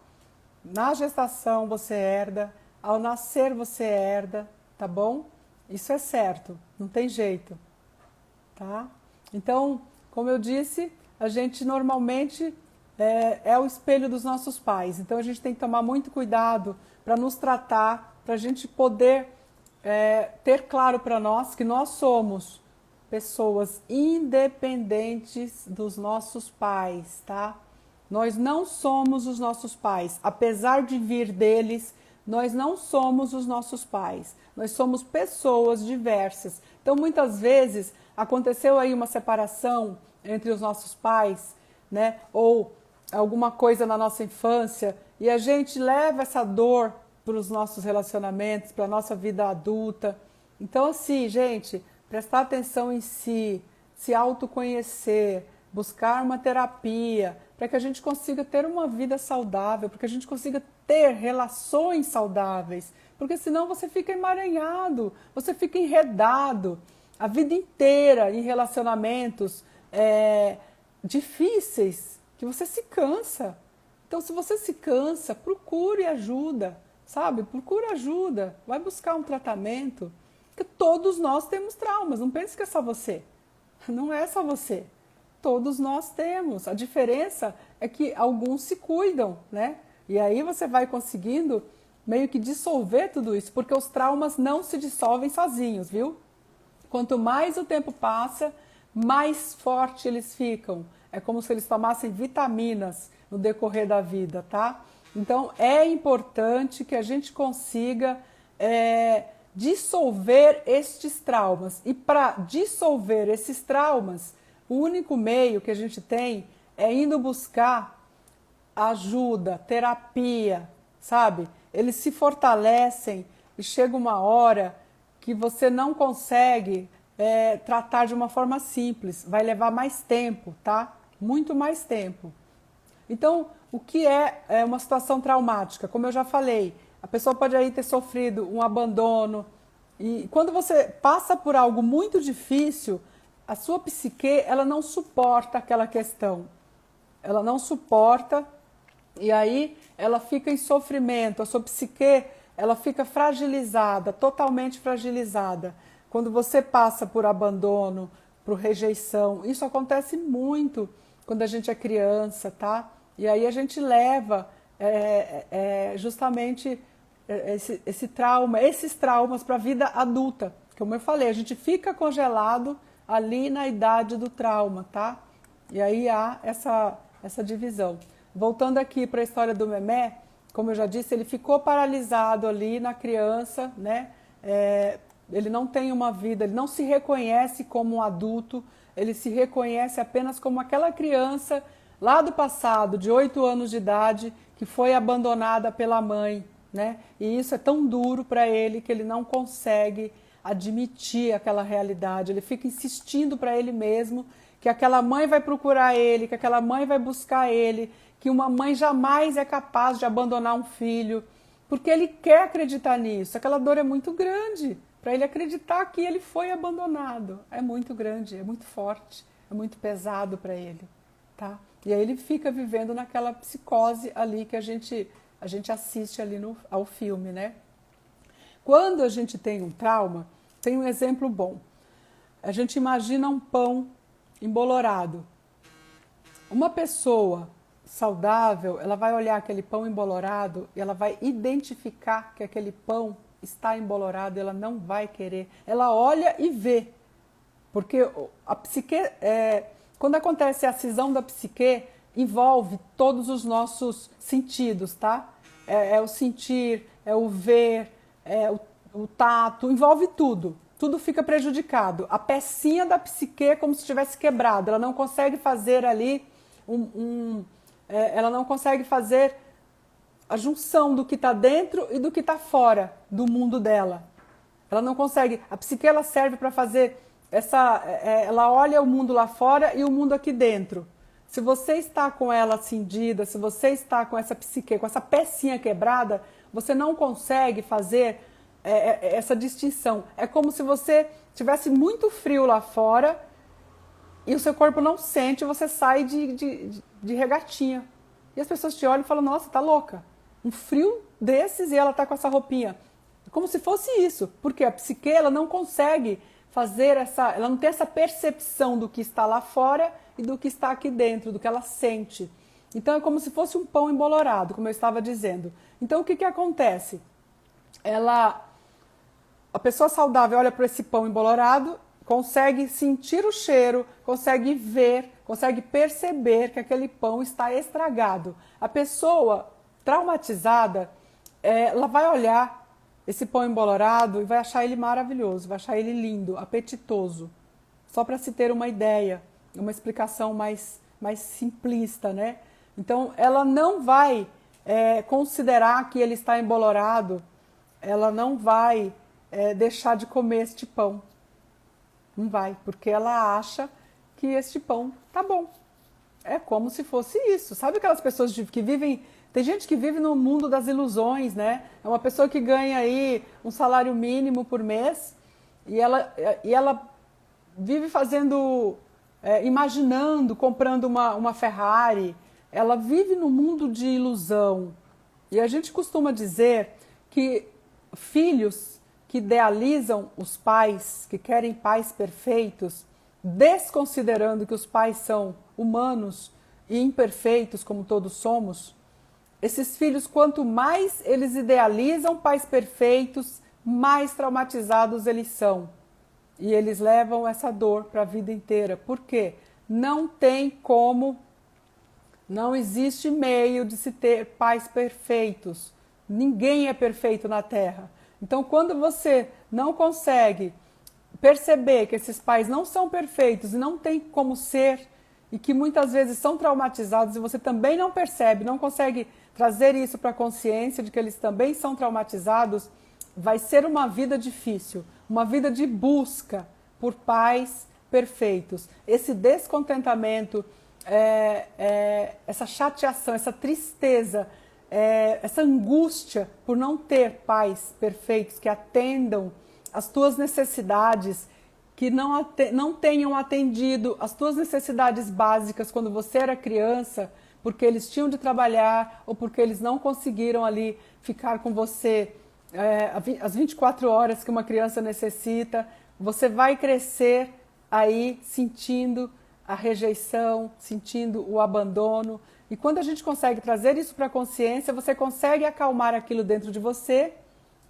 Na gestação você herda, ao nascer você herda, tá bom? Isso é certo, não tem jeito. tá? Então, como eu disse, a gente normalmente é o espelho dos nossos pais. Então, a gente tem que tomar muito cuidado para nos tratar, para a gente poder ter claro para nós que nós somos pessoas independentes dos nossos pais, tá? Nós não somos os nossos pais. Apesar de vir deles, nós não somos os nossos pais. Nós somos pessoas diversas. Então, muitas vezes, aconteceu aí uma separação entre os nossos pais, né? Ou alguma coisa na nossa infância, e a gente leva essa dor para os nossos relacionamentos, para a nossa vida adulta. Então, assim, gente, prestar atenção em si, se autoconhecer, buscar uma terapia, para que a gente consiga ter uma vida saudável, para que a gente consiga ter relações saudáveis, porque senão você fica emaranhado, você fica enredado a vida inteira em relacionamentos difíceis, que você se cansa. Então, se você se cansa, procure ajuda, sabe? Procure ajuda, vai buscar um tratamento, porque todos nós temos traumas, não pense que é só você. Não é só você. Todos nós temos. A diferença é que alguns se cuidam, né? E aí você vai conseguindo meio que dissolver tudo isso, porque os traumas não se dissolvem sozinhos, viu? Quanto mais o tempo passa, mais forte eles ficam. É como se eles tomassem vitaminas no decorrer da vida, tá? Então, é importante que a gente consiga dissolver estes traumas. E para dissolver esses traumas, o único meio que a gente tem é indo buscar ajuda, terapia, sabe? Eles se fortalecem e chega uma hora que você não consegue tratar de uma forma simples. Vai levar mais tempo, tá? Muito mais tempo. Então, o que é uma situação traumática? Como eu já falei, a pessoa pode aí ter sofrido um abandono. E quando você passa por algo muito difícil, a sua psique, ela não suporta aquela questão. Ela não suporta e aí ela fica em sofrimento. A sua psique, ela fica fragilizada, totalmente fragilizada. Quando você passa por abandono, por rejeição, isso acontece muito quando a gente é criança, tá? E aí a gente leva justamente esse trauma, esses traumas para a vida adulta. Como eu falei, a gente fica congelado ali na idade do trauma, tá? E aí há essa divisão. Voltando aqui para a história do Memé, como eu já disse, ele ficou paralisado ali na criança, né? Ele não tem uma vida, ele não se reconhece como um adulto, ele se reconhece apenas como aquela criança lá do passado, de 8 anos de idade, que foi abandonada pela mãe, né? E isso é tão duro para ele que ele não consegue admitir aquela realidade. Ele fica insistindo para ele mesmo que aquela mãe vai procurar ele, que aquela mãe vai buscar ele, que uma mãe jamais é capaz de abandonar um filho, porque ele quer acreditar nisso. Aquela dor é muito grande para ele acreditar que ele foi abandonado. É muito grande, é muito forte, é muito pesado para ele, tá? E aí ele fica vivendo naquela psicose ali que a gente assiste ali ao filme, né? Quando a gente tem um trauma, tem um exemplo bom. A gente imagina um pão embolorado. Uma pessoa saudável, ela vai olhar aquele pão embolorado e ela vai identificar que aquele pão está embolorado, ela não vai querer. Ela olha e vê. Porque a psique, quando acontece a cisão da psique, envolve todos os nossos sentidos, tá? É o sentir, é o ver, o tato, envolve tudo. Tudo fica prejudicado. A pecinha da psique é como se tivesse quebrado. Ela não consegue fazer ali ela não consegue fazer a junção do que está dentro e do que está fora do mundo dela. Ela não consegue. A psique ela serve para fazer ela olha o mundo lá fora e o mundo aqui dentro. Se você está com ela cindida, se você está com essa psique, com essa pecinha quebrada, você não consegue fazer essa distinção. É como se você tivesse muito frio lá fora e o seu corpo não sente, você sai de regatinha. E as pessoas te olham e falam, nossa, tá louca. Um frio desses e ela tá com essa roupinha. Como se fosse isso, porque a psique ela não consegue ela não tem essa percepção do que está lá fora e do que está aqui dentro, do que ela sente. Então é como se fosse um pão embolorado, como eu estava dizendo. Então o que acontece? A pessoa saudável olha para esse pão embolorado, consegue sentir o cheiro, consegue ver, consegue perceber que aquele pão está estragado. A pessoa traumatizada, ela vai olhar esse pão embolorado e vai achar ele maravilhoso, vai achar ele lindo, apetitoso. Só para se ter uma ideia, uma explicação mais simplista, né? Então, ela não vai considerar que ele está embolorado, ela não vai deixar de comer este pão. Não vai, porque ela acha que este pão tá bom. É como se fosse isso. Sabe aquelas pessoas que vivem... Tem gente que vive no mundo das ilusões, né? É uma pessoa que ganha aí um salário mínimo por mês e ela vive fazendo, imaginando, comprando uma Ferrari. Ela vive no mundo de ilusão. E a gente costuma dizer que filhos que idealizam os pais, que querem pais perfeitos, desconsiderando que os pais são humanos e imperfeitos, como todos somos, esses filhos, quanto mais eles idealizam pais perfeitos, mais traumatizados eles são. E eles levam essa dor para a vida inteira. Por quê? Não tem como, não existe meio de se ter pais perfeitos. Ninguém é perfeito na Terra. Então, quando você não consegue perceber que esses pais não são perfeitos e não tem como ser, e que muitas vezes são traumatizados, e você também não percebe, não consegue trazer isso para a consciência de que eles também são traumatizados, vai ser uma vida difícil, uma vida de busca por pais perfeitos. Esse descontentamento, essa chateação, essa tristeza, essa angústia por não ter pais perfeitos que atendam as tuas necessidades, que não tenham atendido as tuas necessidades básicas quando você era criança, porque eles tinham de trabalhar ou porque eles não conseguiram ali ficar com você as 24 horas que uma criança necessita. Você vai crescer aí sentindo a rejeição, sentindo o abandono. E quando a gente consegue trazer isso para a consciência, você consegue acalmar aquilo dentro de você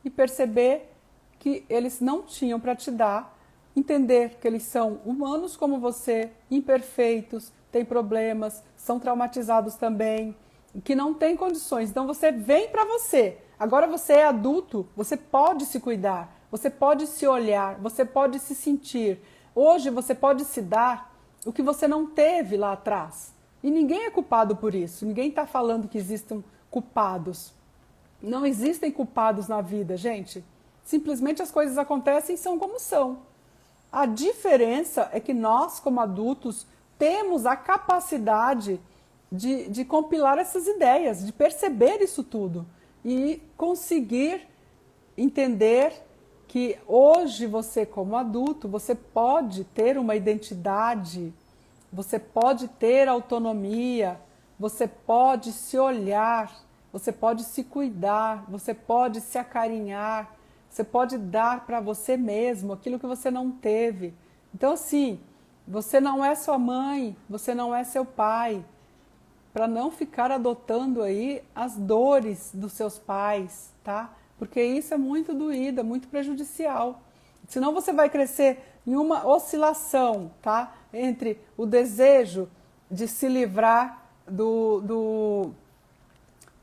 e perceber que eles não tinham para te dar, entender que eles são humanos como você, imperfeitos, têm problemas, são traumatizados também, que não têm condições. Então você vem para você. Agora você é adulto, você pode se cuidar, você pode se olhar, você pode se sentir. Hoje você pode se dar o que você não teve lá atrás. E ninguém é culpado por isso. Ninguém está falando que existam culpados. Não existem culpados na vida, gente. Simplesmente as coisas acontecem e são como são. A diferença é que nós, como adultos, temos a capacidade de compilar essas ideias, de perceber isso tudo e conseguir entender que hoje você, como adulto, você pode ter uma identidade, você pode ter autonomia, você pode se olhar, você pode se cuidar, você pode se acarinhar, você pode dar para você mesmo aquilo que você não teve. Então, assim, você não é sua mãe, você não é seu pai, para não ficar adotando aí as dores dos seus pais, tá? Porque isso é muito doído, é muito prejudicial. Senão você vai crescer em uma oscilação, tá? Entre o desejo de se livrar do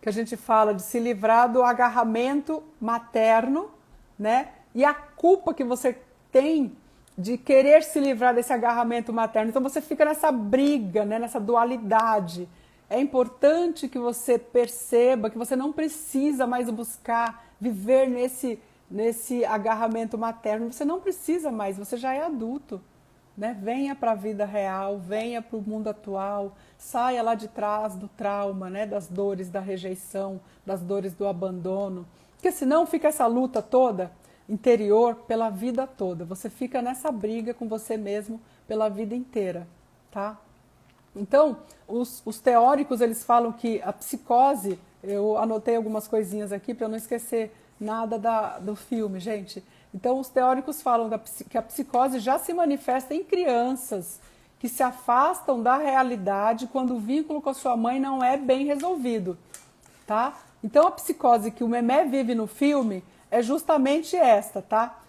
que a gente fala, de se livrar do agarramento materno, né? E a culpa que você tem de querer se livrar desse agarramento materno. Então você fica nessa briga, né? Nessa dualidade. É importante que você perceba que você não precisa mais buscar viver nesse agarramento materno. Você não precisa mais, você já é adulto, né? Venha para a vida real, venha para o mundo atual, saia lá de trás do trauma, né? Das dores da rejeição, das dores do abandono. Porque senão fica essa luta toda interior pela vida toda. Você fica nessa briga com você mesmo pela vida inteira, tá? Então, os teóricos, eles falam que a psicose, eu anotei algumas coisinhas aqui para eu não esquecer nada do filme, gente. Então, os teóricos falam que a psicose já se manifesta em crianças que se afastam da realidade quando o vínculo com a sua mãe não é bem resolvido, tá? Então, a psicose que o Memé vive no filme é justamente esta, tá?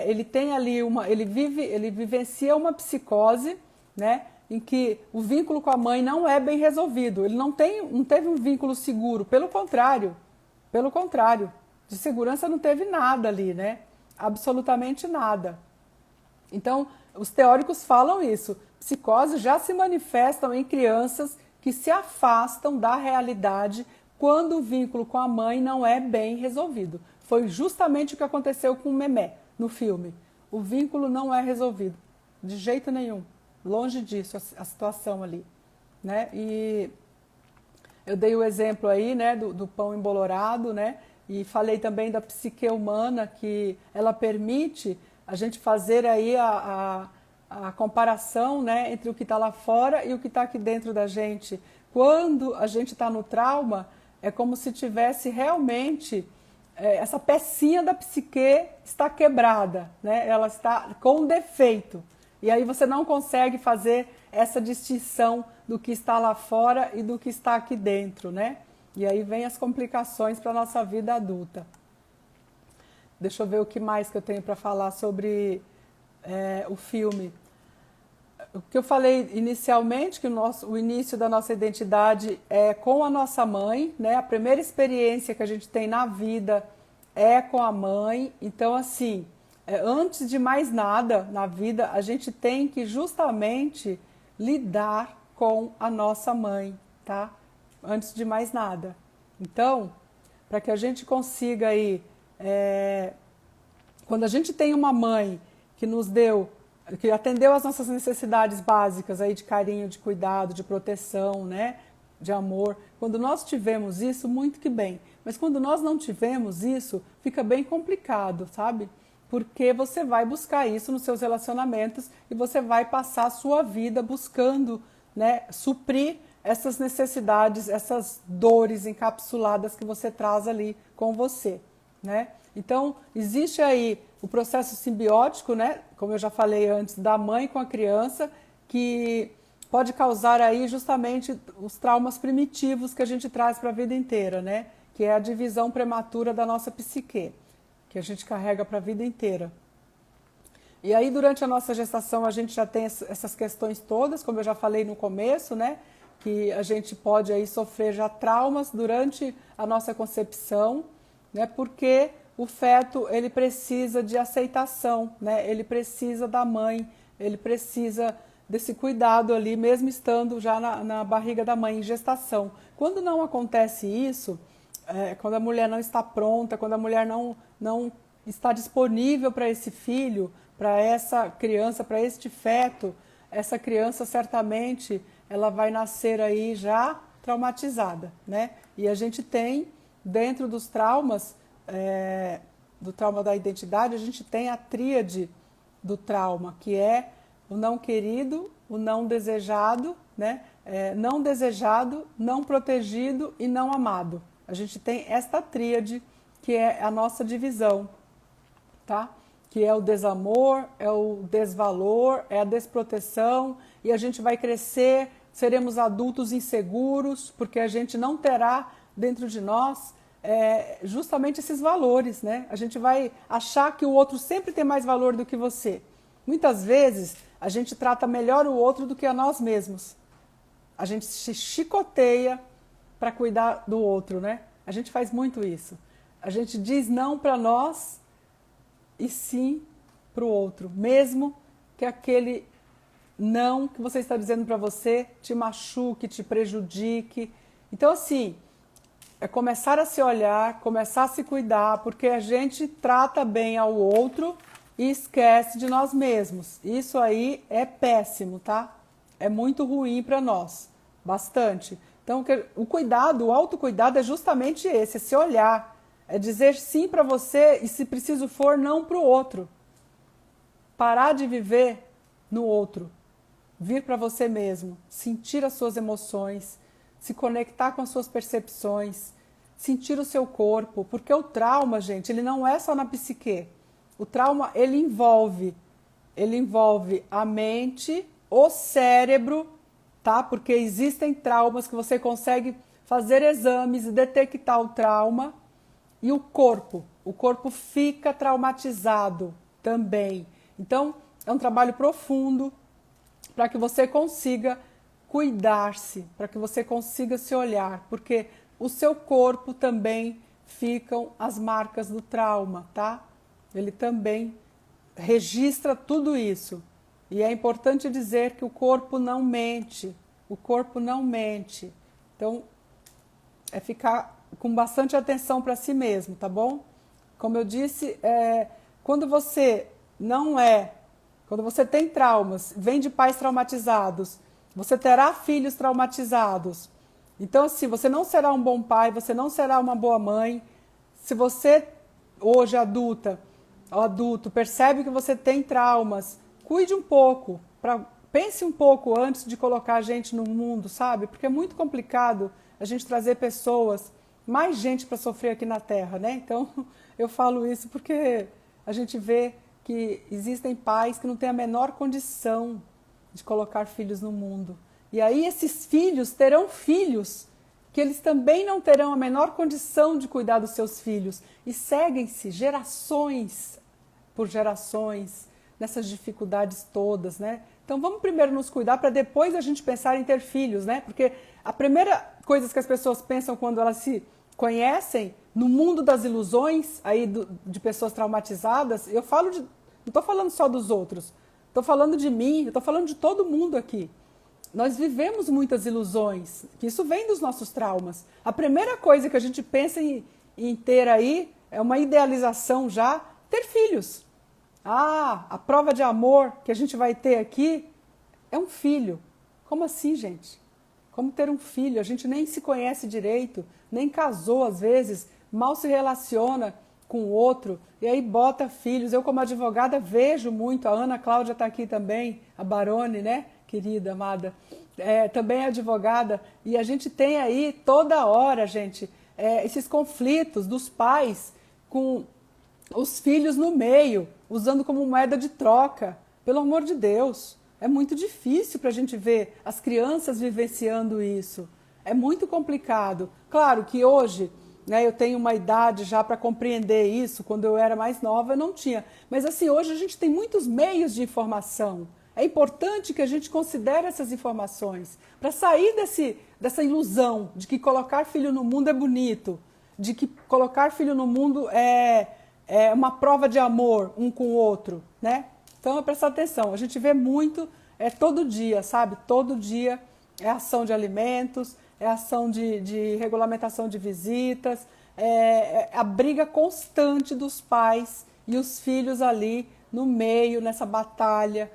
Ele tem ali ele vivencia uma psicose, né? Em que o vínculo com a mãe não é bem resolvido. Ele não teve um vínculo seguro, pelo contrário, de segurança não teve nada ali, né? Absolutamente nada. Então, os teóricos falam isso. Psicoses já se manifestam em crianças que se afastam da realidade quando o vínculo com a mãe não é bem resolvido. Foi justamente o que aconteceu com o Memé no filme. O vínculo não é resolvido, de jeito nenhum. Longe disso, a situação ali, né? E eu dei o exemplo aí, né, do pão embolorado, né? E falei também da psique humana, que ela permite a gente fazer aí a comparação, né, entre o que está lá fora e o que está aqui dentro da gente. Quando a gente está no trauma, é como se tivesse realmente essa pecinha da psique está quebrada, né? Ela está com defeito. E aí você não consegue fazer essa distinção do que está lá fora e do que está aqui dentro, né? E aí vem as complicações para a nossa vida adulta. Deixa eu ver o que mais que eu tenho para falar sobre o filme. O que eu falei inicialmente, que o início da nossa identidade é com a nossa mãe, né? A primeira experiência que a gente tem na vida é com a mãe. Então, assim, antes de mais nada na vida, a gente tem que justamente lidar com a nossa mãe, tá? Antes de mais nada. Então, para que a gente consiga aí, quando a gente tem uma mãe que nos deu, que atendeu às nossas necessidades básicas aí de carinho, de cuidado, de proteção, né? De amor. Quando nós tivemos isso, muito que bem. Mas quando nós não tivemos isso, fica bem complicado, sabe? Porque você vai buscar isso nos seus relacionamentos e você vai passar a sua vida buscando, né, suprir essas necessidades, essas dores encapsuladas que você traz ali com você, né? Então, existe aí o processo simbiótico, né, como eu já falei antes, da mãe com a criança, que pode causar aí justamente os traumas primitivos que a gente traz para a vida inteira, né? Que é a divisão prematura da nossa psique, que a gente carrega para a vida inteira. E aí, durante a nossa gestação, a gente já tem essas questões todas, como eu já falei no começo, né? Que a gente pode aí sofrer já traumas durante a nossa concepção, né? Porque o feto, ele precisa de aceitação, né? Ele precisa da mãe, ele precisa desse cuidado ali, mesmo estando já na barriga da mãe, em gestação. Quando não acontece isso, quando a mulher não está pronta, quando a mulher não está disponível para esse filho, para essa criança, para este feto, essa criança certamente ela vai nascer aí já traumatizada, né? E a gente tem, dentro dos traumas, do trauma da identidade, a gente tem a tríade do trauma, que é o não querido, o não desejado, né? Não desejado, não protegido e não amado. A gente tem esta tríade que é a nossa divisão, tá? Que é o desamor, é o desvalor, é a desproteção, e a gente vai crescer, seremos adultos inseguros, porque a gente não terá dentro de nós justamente esses valores, né? A gente vai achar que o outro sempre tem mais valor do que você. Muitas vezes a gente trata melhor o outro do que a nós mesmos. A gente se chicoteia para cuidar do outro, né? A gente faz muito isso. A gente diz não para nós e sim para o outro, mesmo que aquele não que você está dizendo para você te machuque, te prejudique. Então, assim, é começar a se olhar, começar a se cuidar, porque a gente trata bem ao outro e esquece de nós mesmos. Isso aí é péssimo, tá? É muito ruim para nós, bastante. Então, o cuidado, o autocuidado é justamente esse, é se olhar, é dizer sim para você e, se preciso for, não para o outro. Parar de viver no outro, vir para você mesmo, sentir as suas emoções, se conectar com as suas percepções, sentir o seu corpo, porque o trauma, gente, ele não é só na psique, O trauma, ele envolve a mente, o cérebro, tá? Porque existem traumas que você consegue fazer exames e detectar o trauma, e o corpo fica traumatizado também. Então, é um trabalho profundo para que você consiga cuidar-se, para que você consiga se olhar, porque o seu corpo também ficam as marcas do trauma, tá? Ele também registra tudo isso. E é importante dizer que o corpo não mente. O corpo não mente. Então, é ficar com bastante atenção para si mesmo, tá bom? Como eu disse, quando você quando você tem traumas, vem de pais traumatizados, você terá filhos traumatizados. Então, assim, você não será um bom pai, você não será uma boa mãe. Se você, hoje adulto, percebe que você tem traumas, cuide um pouco, pense um pouco antes de colocar a gente no mundo, sabe? Porque é muito complicado a gente trazer pessoas, mais gente para sofrer aqui na Terra, né? Então, eu falo isso porque a gente vê que existem pais que não têm a menor condição de colocar filhos no mundo. E aí esses filhos terão filhos que eles também não terão a menor condição de cuidar dos seus filhos. E seguem-se gerações por gerações nessas dificuldades todas, né? Então vamos primeiro nos cuidar para depois a gente pensar em ter filhos, né? Porque a primeira coisa que as pessoas pensam quando elas se conhecem no mundo das ilusões aí de pessoas traumatizadas, não estou falando só dos outros, estou falando de mim, estou falando de todo mundo aqui. Nós vivemos muitas ilusões, que isso vem dos nossos traumas. A primeira coisa que a gente pensa em ter aí é uma idealização já, ter filhos. A prova de amor que a gente vai ter aqui é um filho. Como assim, gente? Como ter um filho? A gente nem se conhece direito, nem casou às vezes, mal se relaciona com o outro, e aí bota filhos. Eu, como advogada, vejo muito, a Ana Cláudia está aqui também, a Barone, né? Querida, amada, também é advogada, e a gente tem aí toda hora, gente, esses conflitos dos pais com os filhos no meio, usando como moeda de troca. Pelo amor de Deus, é muito difícil para a gente ver as crianças vivenciando isso. É muito complicado. Claro que hoje, né, eu tenho uma idade já para compreender isso. Quando eu era mais nova eu não tinha. Mas assim, hoje a gente tem muitos meios de informação. É importante que a gente considere essas informações para sair dessa ilusão de que colocar filho no mundo é bonito, de que colocar filho no mundo é uma prova de amor um com o outro, né? Então, é prestar atenção. A gente vê muito, todo dia, sabe? Todo dia é ação de alimentos, é ação de regulamentação de visitas, a briga constante dos pais e os filhos ali no meio, nessa batalha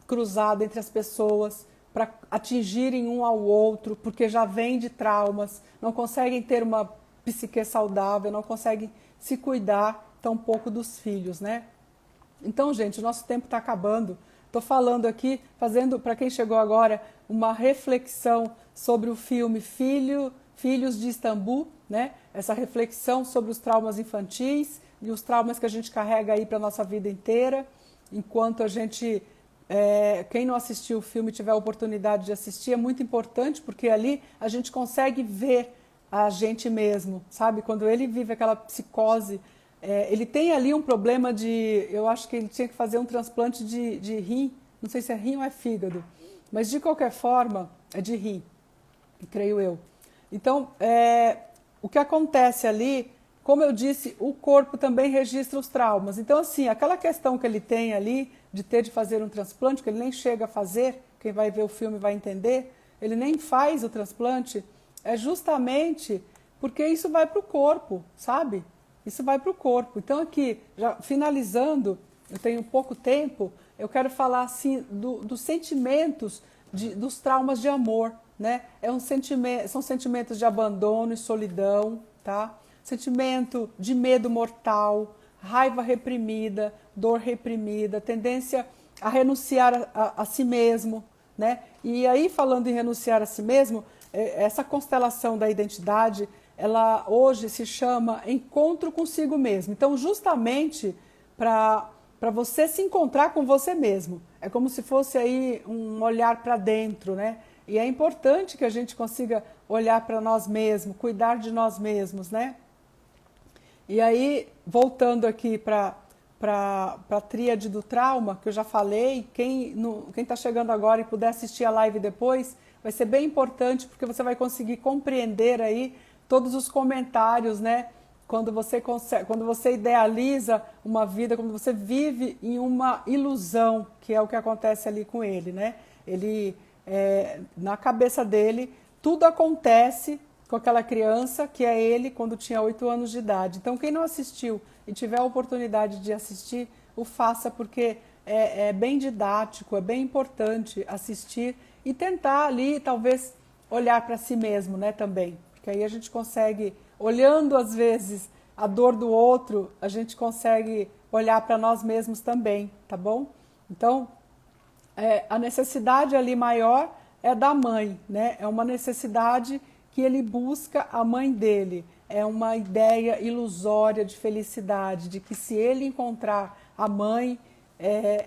cruzada entre as pessoas para atingirem um ao outro, porque já vem de traumas, não conseguem ter uma psique saudável, não conseguem se cuidar tampouco dos filhos, né? Então, gente, o nosso tempo está acabando. Estou falando aqui, fazendo, para quem chegou agora, uma reflexão sobre o filme Filhos de Istambul, né? Essa reflexão sobre os traumas infantis e os traumas que a gente carrega aí para a nossa vida inteira, enquanto a gente... quem não assistiu o filme tiver a oportunidade de assistir, é muito importante, porque ali a gente consegue ver a gente mesmo, sabe? Quando ele vive aquela psicose, ele tem ali um problema eu acho que ele tinha que fazer um transplante de rim, não sei se é rim ou é fígado, mas de qualquer forma é de rim, creio eu. Então, o que acontece ali, como eu disse, o corpo também registra os traumas. Então, assim, aquela questão que ele tem ali de ter de fazer um transplante, que ele nem chega a fazer, quem vai ver o filme vai entender, ele nem faz o transplante, é justamente porque isso vai para o corpo, sabe? Isso vai para o corpo. Então, aqui, já finalizando, eu tenho pouco tempo, eu quero falar assim dos sentimentos, dos traumas de amor, né? São sentimentos de abandono e solidão, tá? Sentimento de medo mortal, raiva reprimida, dor reprimida, tendência a renunciar a si mesmo, né? E aí, falando em renunciar a si mesmo, essa constelação da identidade, ela hoje se chama encontro consigo mesmo. Então, justamente para você se encontrar com você mesmo. É como se fosse aí um olhar para dentro, né? E é importante que a gente consiga olhar para nós mesmos, cuidar de nós mesmos, né? E aí, voltando aqui para a tríade do trauma, que eu já falei, quem está chegando agora e puder assistir a live depois, vai ser bem importante, porque você vai conseguir compreender aí todos os comentários, né? Quando você idealiza uma vida, quando você vive em uma ilusão, que é o que acontece ali com ele, né? Na cabeça dele, tudo acontece com aquela criança que é ele quando tinha 8 anos de idade. Então, quem não assistiu e tiver a oportunidade de assistir, o faça, porque é bem didático, é bem importante assistir e tentar ali, talvez, olhar para si mesmo, né, também. Porque aí a gente consegue, olhando às vezes a dor do outro, a gente consegue olhar para nós mesmos também, tá bom? Então, a necessidade ali maior é da mãe, né? É uma necessidade que ele busca a mãe dele. É uma ideia ilusória de felicidade, de que se ele encontrar a mãe,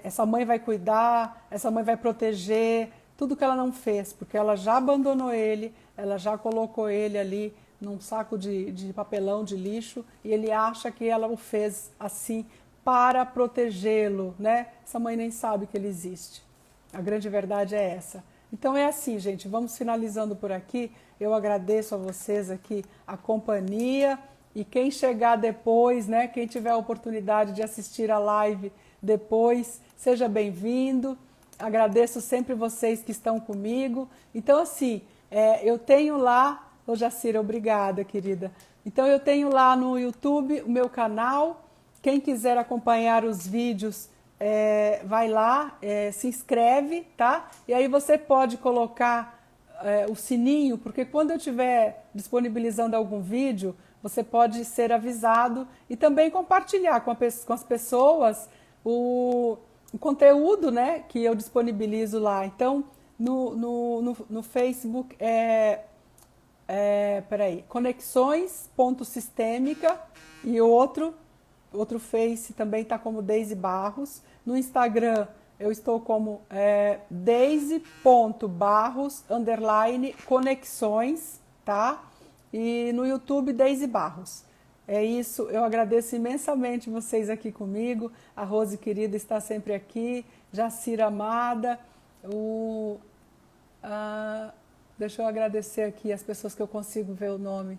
essa mãe vai cuidar, essa mãe vai proteger, tudo que ela não fez, porque ela já abandonou ele, ela já colocou ele ali num saco de papelão, de lixo, e ele acha que ela o fez assim para protegê-lo, né? Essa mãe nem sabe que ele existe. A grande verdade é essa. Então é assim, gente, vamos finalizando por aqui. Eu agradeço a vocês aqui a companhia e quem chegar depois, né, quem tiver a oportunidade de assistir a live depois, seja bem-vindo. Agradeço sempre vocês que estão comigo. Então assim, eu tenho lá, ô Jacira, obrigada, querida. Então eu tenho lá no YouTube o meu canal. Quem quiser acompanhar os vídeos, vai lá, se inscreve, tá? E aí você pode colocar o sininho, porque quando eu estiver disponibilizando algum vídeo, você pode ser avisado e também compartilhar com as pessoas o conteúdo, né, que eu disponibilizo lá. Então, no Facebook peraí, conexões.sistêmica e outro Face também está como Deise Barros. No Instagram eu estou como Deise.barros_conexões, tá? E no YouTube Deise Barros. É isso, eu agradeço imensamente vocês aqui comigo. A Rose querida está sempre aqui, Jacira amada, deixa eu agradecer aqui as pessoas que eu consigo ver o nome.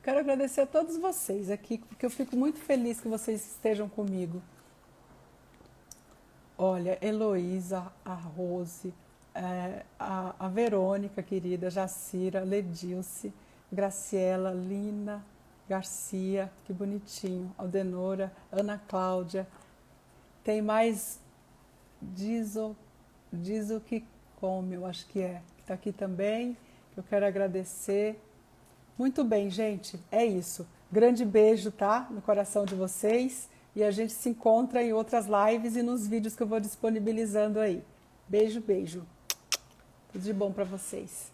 Quero agradecer a todos vocês aqui, porque eu fico muito feliz que vocês estejam comigo. Olha, Heloísa, a Rose, a Verônica, querida, Jacira, Ledilce, Graciela, Lina, Garcia, que bonitinho, Aldenora, Ana Cláudia. Tem mais diz o que come, eu acho que está aqui também, que eu quero agradecer. Muito bem, gente, é isso. Grande beijo, tá? No coração de vocês. E a gente se encontra em outras lives e nos vídeos que eu vou disponibilizando aí. Beijo, beijo. Tudo de bom para vocês.